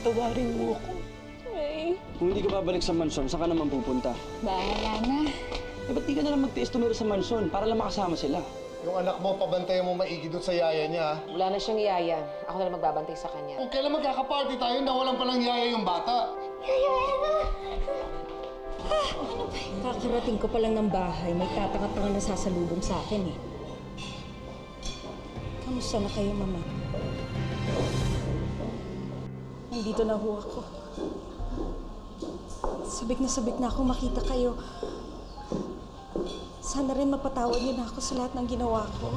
patawarin mo ako. Ray. Kung hindi ka babalik sa mansyon, saan ka naman pupunta? Bahala na. Eh, ba't di ka na lang mag-tiis tumira sa mansyon para lang makasama sila? Yung anak mo, pabantayan mo maigi doon sa yaya niya. Wala na siyang yaya. Ako na lang magbabantay sa kanya. Kung kailan magkakaparty tayo, nawalan palang yaya yung bata. Kakarating ko pa lang ng bahay, may tatanga-tanga na sasalubong sa akin eh. Kamusta na kayo, Mama? Nandito na ho ako. Sabik na ako makita kayo. Sana rin mapatawad niyo na ako sa lahat ng ginawa ko.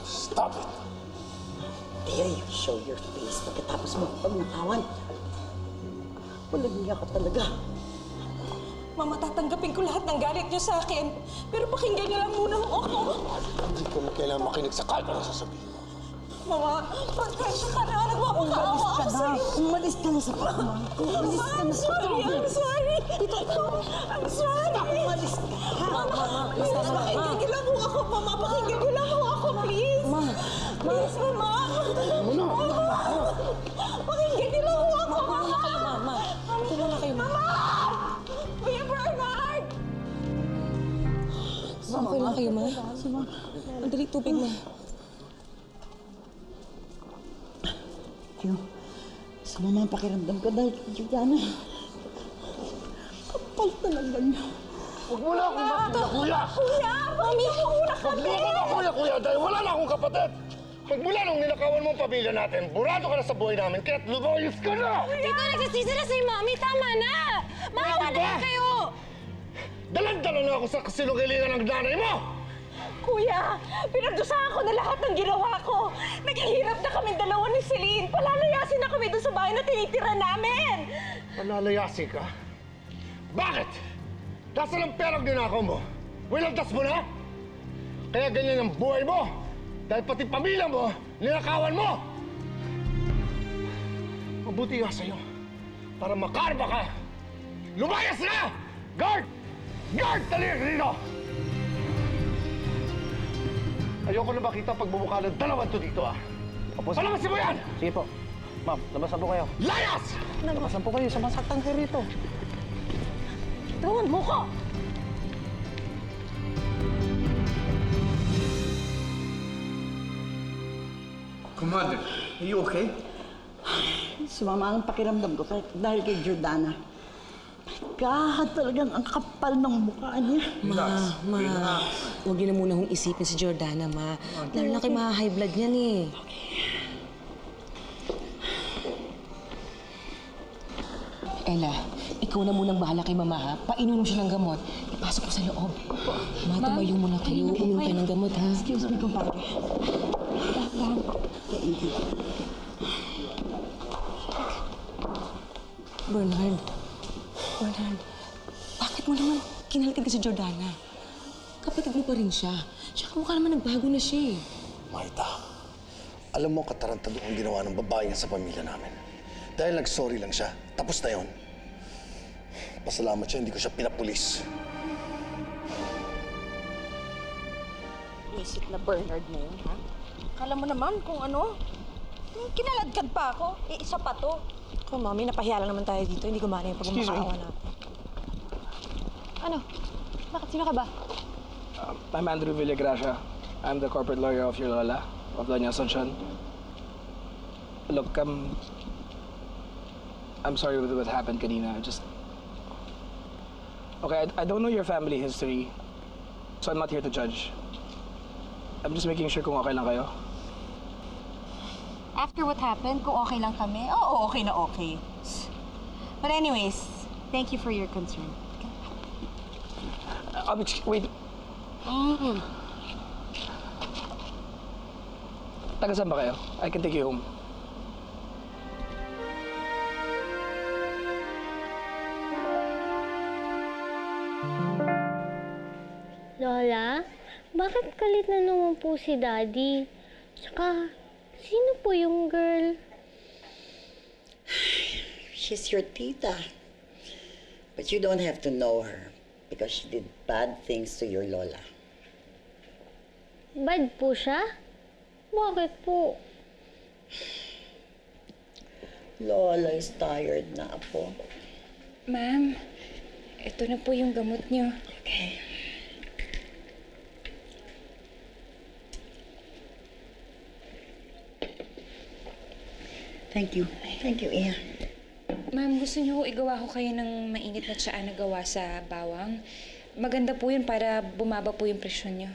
Stop it! Dare you show your face pagkatapos mo pagmakawan. Walang niya ka talaga. Mama, tatanggapin ko lahat ng galit niyo sa akin. Pero pakinggan niyo lang muna ako. Hindi ko na kailangan makinig sa kahit ano sasabihin mo. Mama, pasensya ka na. Nagmamukaawa ako sa'yo. Umalis ka na sa pagmama. Umalis ka na sa pagmama. I'm sorry. I'm sorry. Umalis ka. Mama, please, pakinggan niyo lang ako. Mama, pakinggan niyo lang ako, please. Please, Mama. Pakinggan niyo lang ako, Mama. Tulungan na kayo, Mama. Kuya Bernard! Okay lang kayo, Ma? Ang dali tubig mo. Yung sumama ang pakiramdam ko dahil kay Juliana. Kapal talaga niya. Huwag mo na akong makuya, kuya! Kuya, mami, muna Huwag mo ako makuya, kuya, dahil wala na akong kapatid! Magmula nung ninakawan mo ang pamilya natin, burado ka na sa buhay namin, kaya't lumayos ka na! Tito, nagsisisi na si Mami. Tama na. Maawa na lang kayo. Dalan-dalan na ako sa kasinungalingan ng nanay mo! Kuya, pinagdusahan ko na lahat ng ginawa ko. Naghihirap na kami dalawa ni Celine. Palalayasin na kami doon sa bahay na tinitira namin. Palalayasin ka? Bakit? Nasaan ang perang dinakaw mo? Winaldas mo na? Kaya ganyan ang buhay mo! Dahil pati pamilya mo, ninakawan mo! Mabuti nga sa'yo. Para makarma ka! Lumayas na! Guard! Guard! Dali rito! Ayoko na makita pagmumukha ng dalawang to dito, ah! Palabasin mo yan! Sige po. Ma'am, labasan po kayo. Layas! Labasan po kayo. Sumasaktan kayo rito. Tawan mo ko! Commander, are you okay? Sumama ang pakiramdam ko dahil kay Jordana. God, talagang ang kapal ng mukha niya. Huwag niyo na muna hong isipin si Jordana, Ma. Lalo na kay high blood niyan eh. Ella, ikaw na munang bahala kay Mama, ha? Painunom siya ng gamot. Ipasok mo sa loob. Ma, tumayo muna kayo. Uminom kayo ng gamot, ha? Excuse me, kumpadre. Bernard, bakit mo naman kinalitin ka si Jordana? Kapatid mo pa rin siya. Tsaka mukha naman nagbago na siya eh. Maita, alam mo katarantado ang ginawa ng babae niya sa pamilya namin. Dahil nag-sorry lang siya, tapos na yun. Pasalamat siya, hindi ko siya pinapulis. Isip na Bernard na yun, ha? Kala mo naman kung ano? Kinaladkad pa ako. Isa pa to. Ako, Mami, napahiya lang naman tayo dito. Hindi gumana yung pagmamakaawa natin. Ano? Bakit? Sino ka ba? I'm Andrew Villagracia. I'm the corporate lawyer of your Lola, of Doña Asuncion. Look, I'm sorry with what happened kanina. Okay, I don't know your family history, so I'm not here to judge. I'm just making sure kung okay lang kayo. After what happened, kung okay lang kami, oo, okay na okay. But anyways, thank you for your concern. Wait. Taga saan ba kayo? I can take you home. Lola, bakit galit na naman po si Daddy? Tsaka, sino po yung girl? She's your tita. But you don't have to know her because she did bad things to your lola. Bad po siya? Bakit po? Lola is tired na po. Ma'am, ito na po yung gamot niyo. Okay. Thank you. Thank you, Iya. Ma'am, gusto niyo igawa ko kayo ng mainit na tsaa na gawa sa bawang? Maganda po yun para bumaba po yung presyon niyo.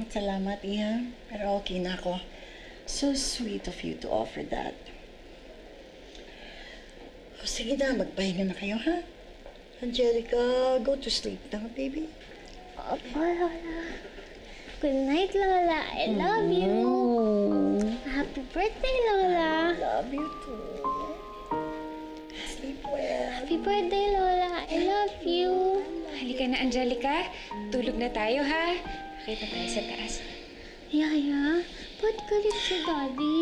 Salamat, Iya. Pero okay na ako. So sweet of you to offer that. O, sige na, magpahinga na kayo, ha? Angelica, go to sleep now, baby. Opo, Lola. Good night, Lola. I love you. Happy birthday, Lola. Love you too. Sleep well. Happy birthday, Lola. I love you. Halika na, Angelica. Tulog na tayo, ha? Nakita tayo sa taas. Yaya, ba't galit si Daddy?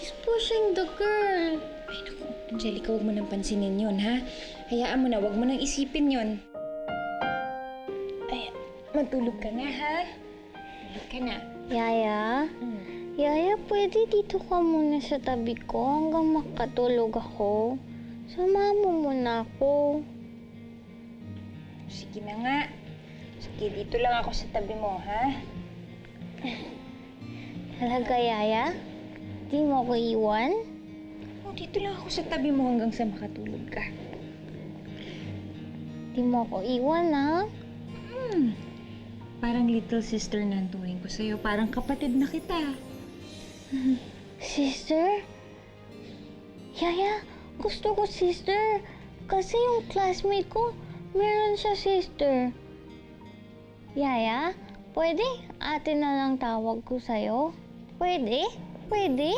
He's pushing the girl. Ay, naku. Angelica, huwag mo nang pansinin yun, ha? Hayaan mo na, huwag mo nang isipin yun. Ay, matulog ka na, ha? Tulog ka na. Yaya? Yaya, pwede dito ka muna sa tabi ko hanggang makatulog ako. Samahan mo muna ako. Sige na nga. Sige, dito lang ako sa tabi mo, ha? Talaga, Yaya? Di mo ako iwan? Oh, dito lang ako sa tabi mo hanggang sa makatulog ka. Di mo ako iwan, ha? Parang little sister na ang turing ko sa'yo. Parang kapatid na kita. Sister? Yaya, gusto ko sister. Kasi yung classmate ko, meron siya sister. Yaya, pwede ate na lang tawag ko sa'yo? Pwede? Pwede?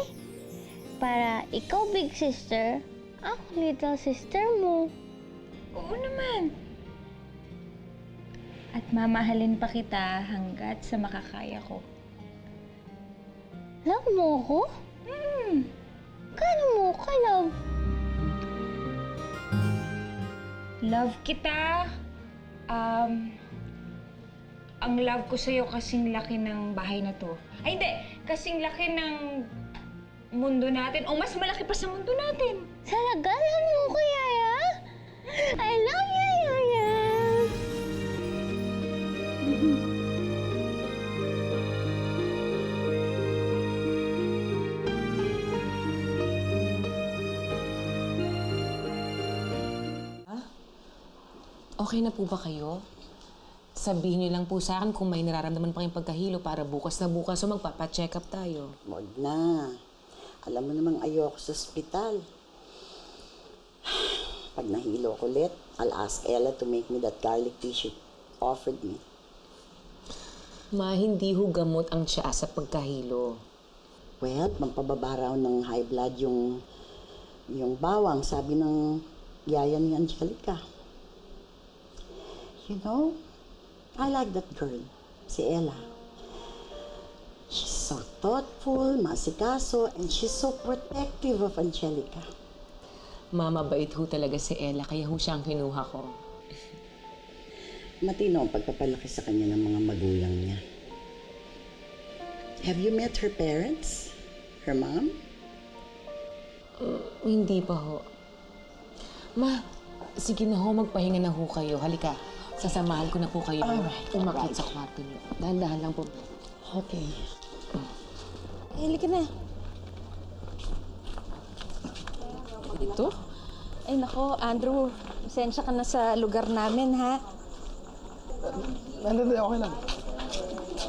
Para ikaw big sister, ako little sister mo. Oo naman. At mamahalin pa kita hanggat sa makakaya ko. Love mo ako? Kano mo ka love? Love kita. Ang love ko sa'yo kasing laki ng bahay na to. Ay, hindi. Kasing laki ng mundo natin. O mas malaki pa sa mundo natin. Talaga? Love mo ko, Yaya? I love you, Yaya! Okay na po ba kayo? Sabihin niyo lang po sa akin kung may nararamdaman pa kayong pagkahilo para bukas na bukas o magpapacheck up tayo. Wag na. Alam mo namang ayoko sa ospital. Pag nahilo ko ulit, I'll ask Ella to make me that garlic tea she offered me. Ma, hindi ho gamot ang tsaa sa pagkahilo. Well, pampababa raw ng high blood yung bawang, sabi ng yaya ni Angelica. You know, I like that girl, si Ella. She's so thoughtful, masikaso, and she's so protective of Angelica. Mama, bait ho talaga si Ella, kaya ho siya ang kinuha ko. Matino ang pagpapalaki sa kanya ng mga magulang niya. Have you met her parents? Her mom? Hindi pa ho. Ma, sige na ho, magpahinga na ho kayo. Halika, sasamahan ko na po kayo umakyat sa kwarto niyo. Dahan-dahan lang po. Okay. Halika na. Ito? Ay, nako, Andrew. Pasensya ka na sa lugar namin, ha? Hindi, okay lang.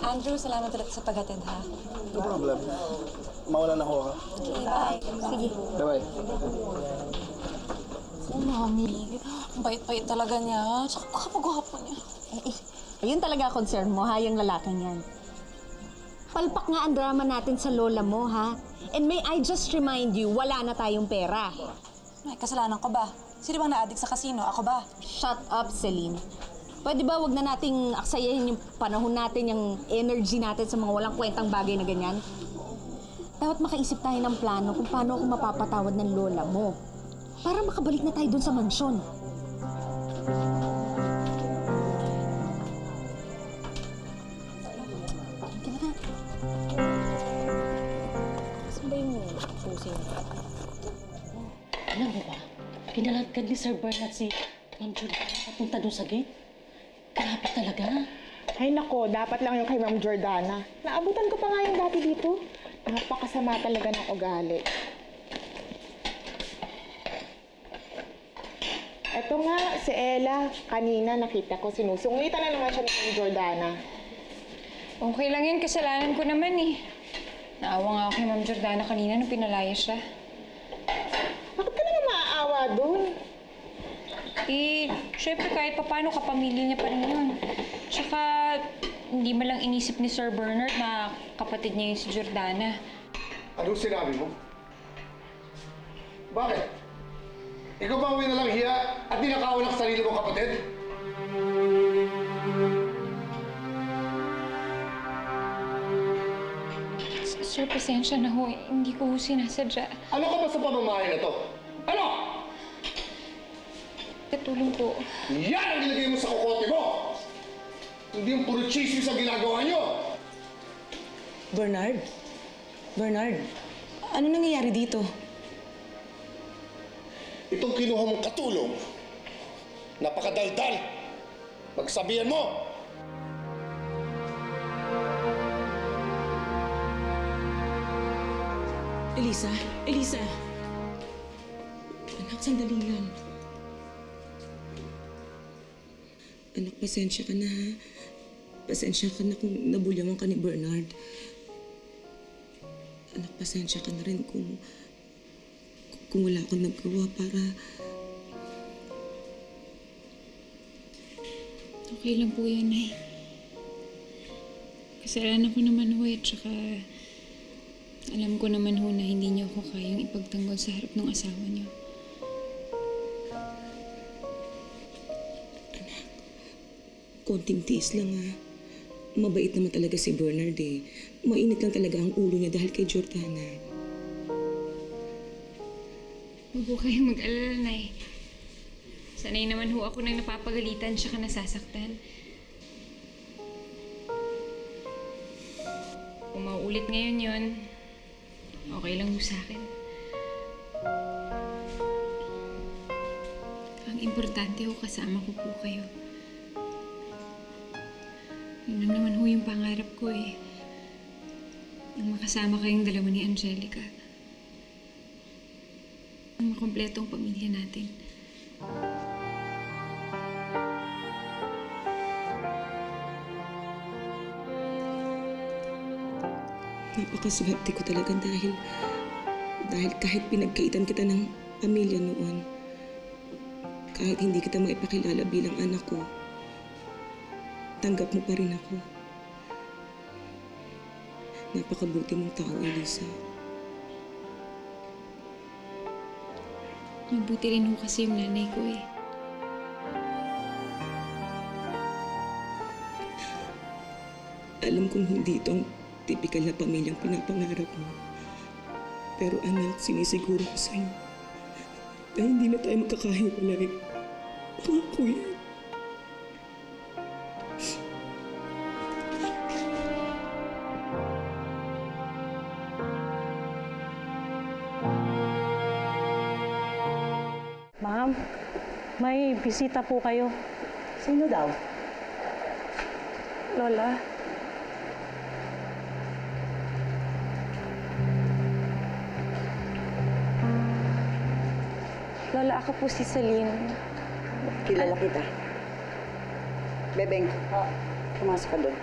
Andrew, salamat ulit sa paghatid, ha? No problem. Mawalan ako ha. Okay, bye. Sige. Bye-bye. Oh, Mami. Ang bait-bait talaga niya. Tsaka kapag-gwapo niya. Ayun talaga concern mo, ha? Yung lalaking yan. Palpak nga ang drama natin sa lola mo, ha? And may I just remind you, wala na tayong pera. Ay, kasalanan ko ba? Sino bang na-addict sa casino? Ako ba? Shut up, Celine. Pwede ba wag na nating aksayahin yung panahon natin, yung energy natin sa mga walang kwentang bagay na ganyan? Dapat makaisip tayo ng plano kung paano ako mapapatawad ng lola mo. Para makabalik na tayo dun sa mansyon. Saan ba yung pusin? Alam mo ba, kinalagkad ni Sir Bernard si Ma'am Jordana papunta doon sa gate. Grabe talaga. Ay nako, dapat lang yung kay Ma'am Jordana. Naabutan ko pa nga yung dati dito. Napakasama talaga ng ugali. Eto nga, si Ella, kanina nakita ko sinusungitan na naman siya ni Ma'am Jordana. Okay lang yun, kasalanan ko naman eh. Naawa nga ako kay Ma'am Jordana kanina nung pinalaya siya. Bakit ka naman maaawa dun? Eh, syempre kahit papano kapamilya niya pa rin yun. Tsaka, hindi man lang inisip ni Sir Bernard na kapatid niya yung si Jordana. Anong sinabi mo? Bakit? Ikaw ba uwi na lang hiya at ninakawan ang sarili mong kapatid? Sir, pasensya na ho. Hindi ko ho sinasadya. Ano ka ba sa pamamahay na to? Ano? Katulong po. Yan ang nilagay mo sa kokote mo! Hindi yung puro chismis ang ginagawa nyo! Bernard? Bernard, ano nangyayari dito? Itong kinuha mong katulong, napakadaldal! Magsabihan mo! Elisa? Elisa! Anak, sandali lang. Anak, pasensya ka na ha. Pasensya ka na kung nabulyawan ka ni Bernard. Anak, pasensya ka na rin kung wala akong nagawa para... Okay lang po yan, Nay. Kasalanan ko naman ho at saka alam ko naman ho na hindi niyo ako kayang ipagtanggol sa harap ng asawa niyo. Anak, konting tiis lang ha. Mabait naman talaga si Bernard eh. Mainit lang talaga ang ulo niya dahil kay Jordana. Huwag po kayong mag-alala, Nay. Sanay naman ho ako nang napapagalitan siya nasasaktan. Kung mauulit ngayon yun, okay lang ho sa akin. Ang importante ho kasama ko po kayo. Yun lang naman ho yung pangarap ko eh. Nang makasama kayong dalawa ni Angelica. Ang makompletong pamilya natin. Napakaswerte ko talaga dahil kahit pinagkaitan kita ng pamilya noon, kahit hindi kita maipakilala bilang anak ko, tanggap mo pa rin ako. Napakabuti mong tao, Elisa. Mabuti rin ho kasi yung nanay ko eh. Alam kong hindi ito ang tipikal na pamilyang pinapangarap mo. Pero anak, sinisiguro ko sa'yo na hindi na tayo magkakahiwalay. Pangako yan. Ma'am, may bisita po kayo. Sino daw? Lola. Lola, ako po si Celine. Kilala kita. Bebeng, pumasok ka doon.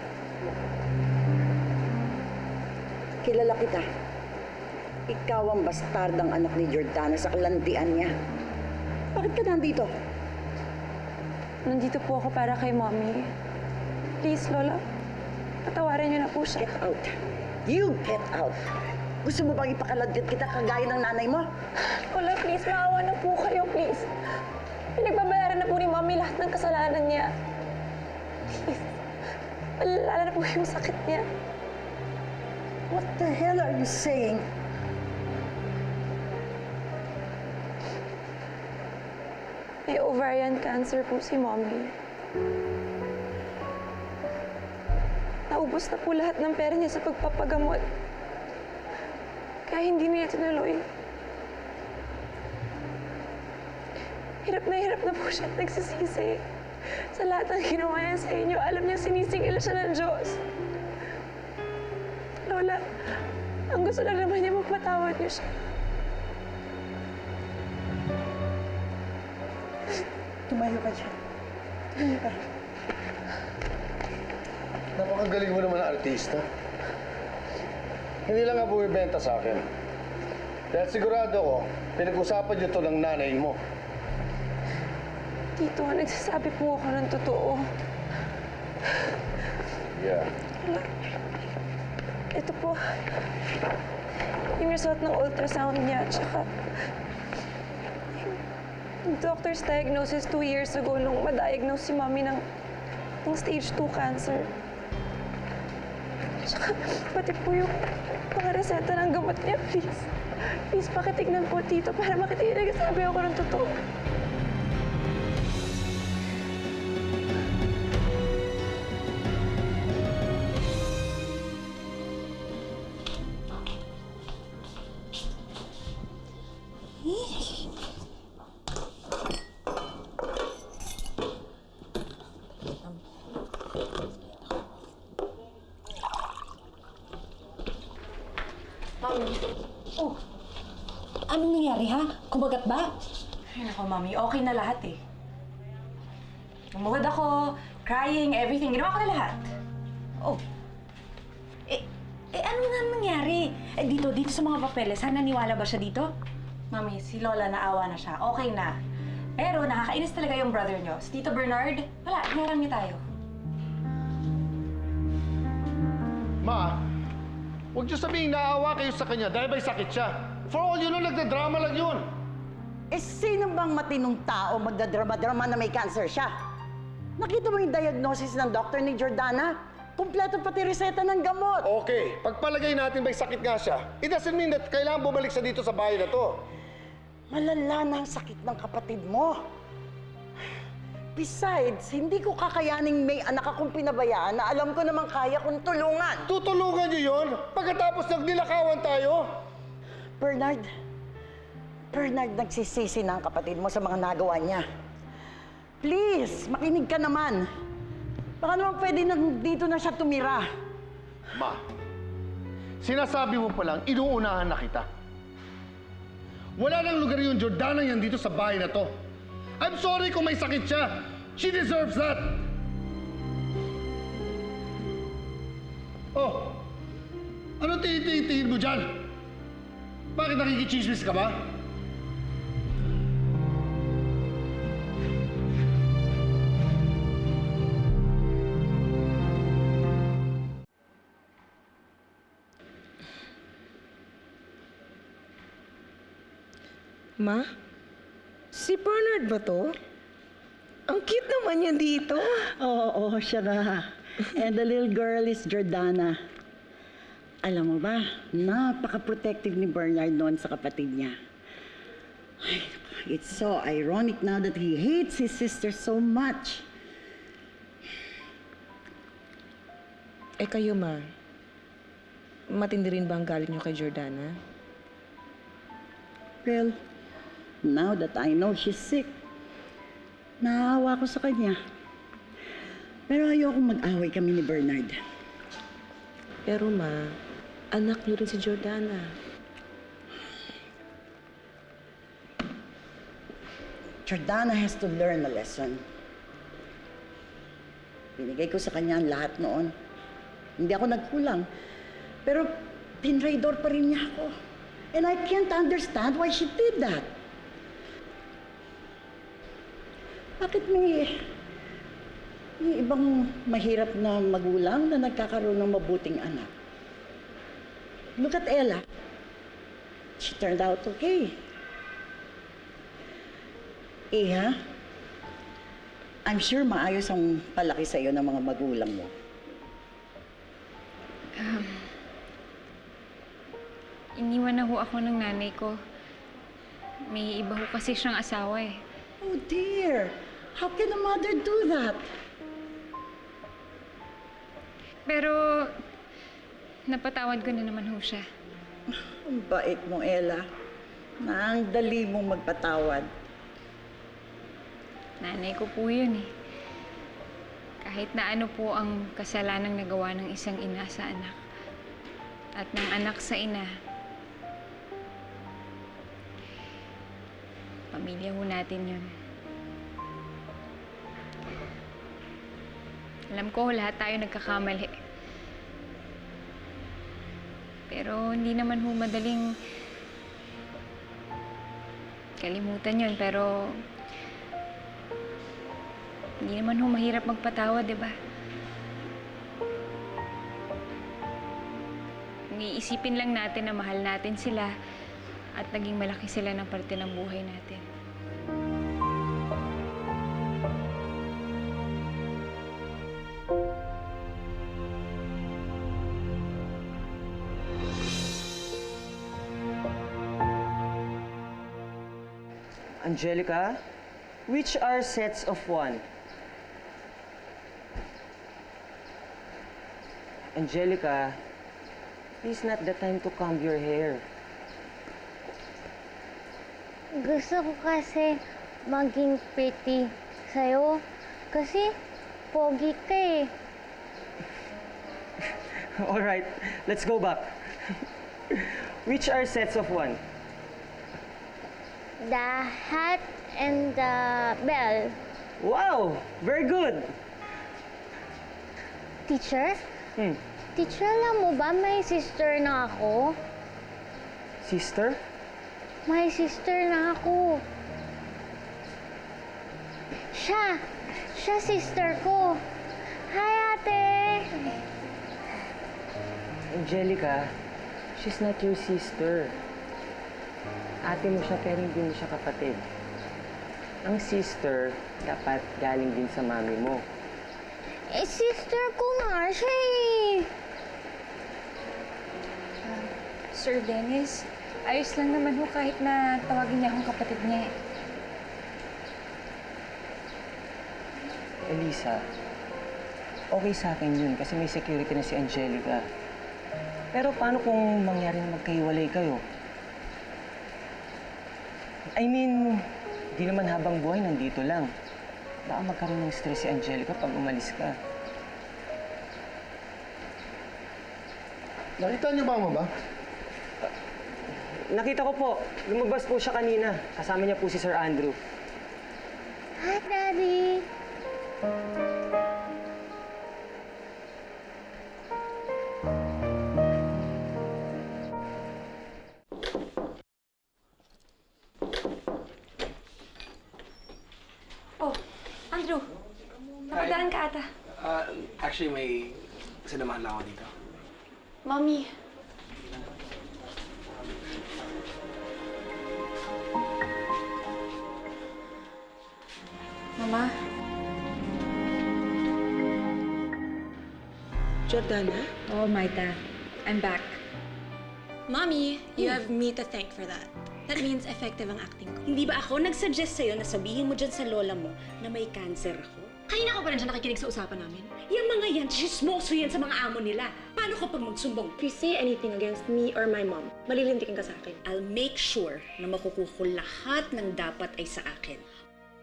Kilala kita. Ikaw ang bastardang anak ni Jordana sa kalandian niya. Bakit ka nandito? Nandito po ako para kay Mommy. Please, Lola. Patawarin niyo na po siya. Get out. You get out. Gusto mo bang ipakaladkit kita kagaya ng nanay mo? Lola, please, maawa na po kayo, please. Pinagbabayaran na po ni Mommy lahat ng kasalanan niya. Please. Malala na po yung sakit niya. What the hell are you saying? May ovarian cancer po si Mommy. Naubos na po lahat ng pera niya sa pagpapagamot. Kaya hindi niya tinuloy. Hirap na po siya at nagsisisi. Sa lahat ng ginawa niya sa inyo, alam niya sinisingil siya ng Diyos. Lola, ang gusto lang naman niya mapatawad niyo siya. Tumayo ka siya. Tumayo ka. Napakagaling mo naman na artista. Hindi lang nga bumibenta sa akin. Dahil sigurado ko, pinag-usapan niyo to ng nanay mo. Tito, nagsasabi po ako ng totoo. Yeah. Ito po, yung result ng ultrasound niya, tsaka yung doctor's diagnosis 2 years ago nung ma-diagnose si Mommy ng stage 2 cancer. Tsaka pati po yung mga reseta ng gamot niya, please. Please, pakitignan po, Tito, para makita yung nagsasabi ako ng totoo. Oh, anong nangyari ha? Kumagat ba? Ay, nako, Mami. Okay na lahat eh. Umuhod ako, crying, everything. Ginawa ko na lahat. Oh. Ano nga nangyari? Dito sa mga papeles, ha? Naniwala ba siya dito? Mami, si Lola naawa na siya. Okay na. Pero nakakainis talaga yung brother niyo. Si Tito Bernard, wala, hinarang niya tayo. Ma, huwag niyo sabihin naawa kayo sa kanya dahil may sakit siya. For all you know, nagdadrama lang yun. Eh, sino bang matinong tao magdadrama-drama na may cancer siya? Nakita mo yung diagnosis ng doktor ni Jordana? Kumpleto pati reseta ng gamot. Okay, pagpalagay natin may sakit nga siya, it doesn't mean that kailangan bumalik siya dito sa bahay na to. Malala na ang sakit ng kapatid mo. Besides, hindi ko kakayaning may anak akong pinabayaan na alam ko namang kaya kong tulungan. Tutulungan niyo yun? Pagkatapos nagnilakawan tayo? Bernard, nagsisisi na ang kapatid mo sa mga nagawa niya. Please, makinig ka naman. Baka naman pwede na dito na siya tumira. Ma, sinasabi mo palang inuunahan na kita. Wala nang lugar yung Jordana yan dito sa bahay na to. I'm sorry kung may sakit siya. She deserves that. Oh, ano tinitingin mo dyan? Bakit nakikichismis ka ba? Ma? Si Bernard ba to? Ang cute naman niya dito. Oo, siya nga. And the little girl is Jordana. Alam mo ba, napaka-protective ni Bernard noon sa kapatid niya. Ay, it's so ironic now that he hates his sister so much. Eh kayo, Ma. Matindi rin ba ang galit niyo kay Jordana? Well, now that I know she's sick, naawa ko sa kanya. Pero ayokong mag-away kami ni Bernard. Pero Ma, anak niyo rin si Jordana. Jordana has to learn a lesson. Binigay ko sa kanya ang lahat noon. Hindi ako nagkulang. Pero tinraidor pa rin niya ako. And I can't understand why she did that. Bakit may ibang mahirap na magulang na nagkakaroon ng mabuting anak? Look at Ella. She turned out okay. Iha, I'm sure maayos ang palaki sa'yo ng mga magulang mo. Iniwan na ho ako ng nanay ko. May iba ho kasi siyang asawa eh. Oh dear, how can a mother do that? Pero, napatawad ko na naman ho siya. Ang bait mo, Ella. Ang dali mong magpatawad. Nanay ko po yun eh. Kahit na ano po ang kasalanang nagawa ng isang ina sa anak at ng anak sa ina, pamilya ho natin yun. Alam ko, lahat tayo nagkakamali. Pero hindi naman ho madaling kalimutan yun. Pero hindi naman ho mahirap magpatawad, di ba? Kung iisipin lang natin na mahal natin sila at naging malaki sila ng parte ng buhay natin. Angelica, which are sets of 1? Angelica, this is not the time to comb your hair. Gusto ko kasi maging pretty sa'yo. Kasi pogi ka eh. Alright, let's go back. Which are sets of 1? The hat and the bell. Wow! Very good! Teacher? Teacher, alam mo ba may sister na ako? Sister? May sister na ako. Siya sister ko. Hi, ate! Angelica, she's not your sister. Ate mo siya pero hindi mo siya kapatid. Ang sister, dapat galing din sa mami mo. Eh, sister ko nga siya eh. Sir Dennis, ayos lang naman ho kahit na tawagin niya akong kapatid niya eh. Elisa, okay sa akin yun kasi may security na si Angelica. Pero paano kung mangyari na magkahiwalay kayo? I mean, di naman habang buhay nandito lang. Baka magkaroon ng stress si Angelica pag umalis ka. Nakita niyo ba ang mama? Nakita ko po. Lumabas po siya kanina. Kasama niya po si Sir Andrew. Hi, Daddy! Oh, Andrew. Napadaan ka ata. Actually, may sinamahan lang ako dito. Mommy. Mama? Jordana? Oh, Maita. I'm back. Mommy, you have me to thank for that. That means effective ang acting ko. Hindi ba ako nagsuggest sa'yo na sabihin mo dyan sa lola mo na may cancer ako? Kanina ko pa rin siya nakikinig sa usapan namin. Yung mga yan, chismoso yan sa mga amo nila. Paano ko pag magsumbong? If you say anything against me or my mom, malilintikin ka sa akin. I'll make sure na makukuha ko lahat ng dapat ay sa akin.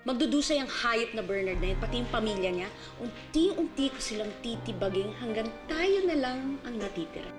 Magdudusay ang hayop na Bernard na yun, pati yung pamilya niya. Unti-unti ko silang titibaging hanggang tayo na lang ang natitira.